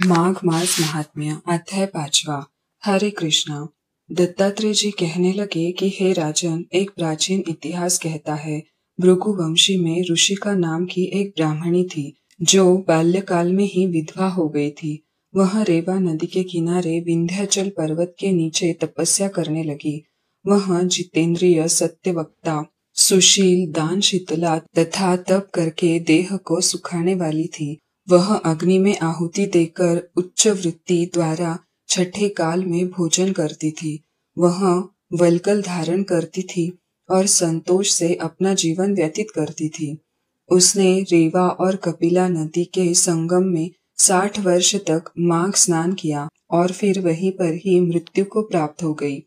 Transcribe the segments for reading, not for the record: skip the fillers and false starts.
माघ मास महात्म्य अध्याय 5वां। हरे कृष्णा। दत्तात्रेय जी कहने लगे कि हे राजन, एक प्राचीन इतिहास कहता है, भृगुवंशी में ऋषि का नाम की एक ब्राह्मणी थी जो बाल्यकाल में ही विधवा हो गई थी। वह रेवा नदी के किनारे विंध्याचल पर्वत के नीचे तपस्या करने लगी। वह जितेंद्रिय, सत्यवक्ता, सुशील, दानशीतला तथा तप करके देह को सुखाने वाली थी। वह अग्नि में आहुति देकर उच्च वृत्ति द्वारा छठे काल में भोजन करती थी। वह वल्कल धारण करती थी और संतोष से अपना जीवन व्यतीत करती थी। उसने रेवा और कपिला नदी के संगम में 60 वर्ष तक माघ स्नान किया और फिर वहीं पर ही मृत्यु को प्राप्त हो गई।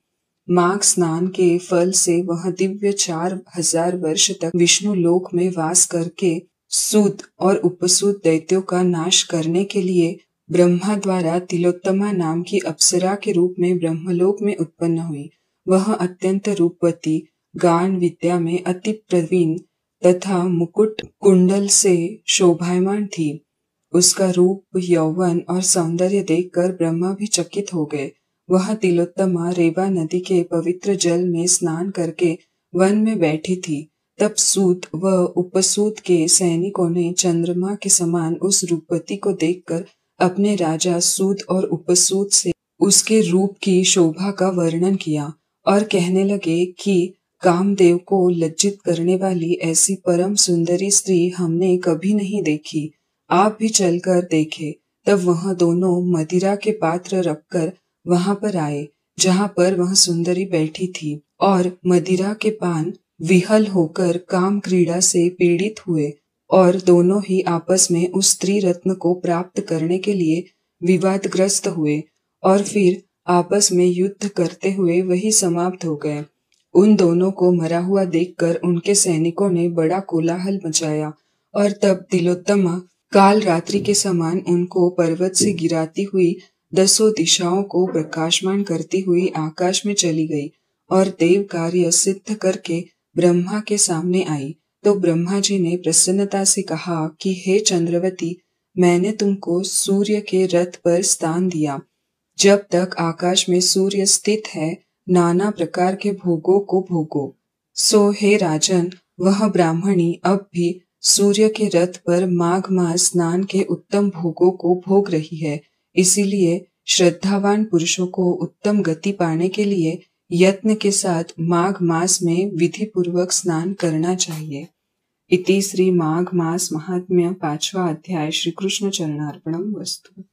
माघ स्नान के फल से वह दिव्य 4000 वर्ष तक विष्णु लोक में वास करके सूत और उपसूत दैत्यों का नाश करने के लिए ब्रह्मा द्वारा तिलोत्तमा नाम की अप्सरा के रूप में ब्रह्मलोक में उत्पन्न हुई। वह अत्यंत रूपवती, गान विद्या में अति प्रवीण तथा मुकुट कुंडल से शोभायमान थी। उसका रूप, यौवन और सौंदर्य देखकर ब्रह्मा भी चकित हो गए। वह तिलोत्तमा रेवा नदी के पवित्र जल में स्नान करके वन में बैठी थी। तब सूत व उपसूत के सैनिकों ने चंद्रमा के समान उस रूपवती को देखकर अपने राजा सूत और उपसूत से उसके रूप की शोभा का वर्णन किया और कहने लगे कि कामदेव को लज्जित करने वाली ऐसी परम सुंदरी स्त्री हमने कभी नहीं देखी। आप भी चलकर देखें। तब वह दोनों मदिरा के पात्र रखकर वहां पर आए जहां पर वह सुंदरी बैठी थी और मदिरा के पान विहल होकर काम क्रीड़ा से पीड़ित हुए और दोनों ही आपस में उस स्त्री रत्न को प्राप्त करने के लिए विवादग्रस्त हुए और फिर आपस में युद्ध करते हुए वही समाप्त हो गए। उन दोनों को मरा हुआ देखकर उनके सैनिकों ने बड़ा कोलाहल मचाया और तब तिलोत्तमा काल रात्रि के समान उनको पर्वत से गिराती हुई 10 दिशाओं को प्रकाशमान करती हुई आकाश में चली गई और देव कार्य सिद्ध करके ब्रह्मा के सामने आई। तो ब्रह्मा जी ने प्रसन्नता से कहा कि हे चंद्रवती, मैंने तुमको सूर्य के रथ पर स्थान दिया। जब तक आकाश में सूर्य स्थित है, नाना प्रकार के भोगों को भोगो। सो हे राजन, वह ब्राह्मणी अब भी सूर्य के रथ पर माघ मास स्नान के उत्तम भोगों को भोग रही है। इसीलिए श्रद्धावान पुरुषों को उत्तम गति पाने के लिए यत्न के साथ माघ मास में विधि पूर्वक स्नान करना चाहिए। इति श्री माघ मास महात्म्य 5वां अध्याय। श्री कृष्ण चरणार्पणम वस्तु।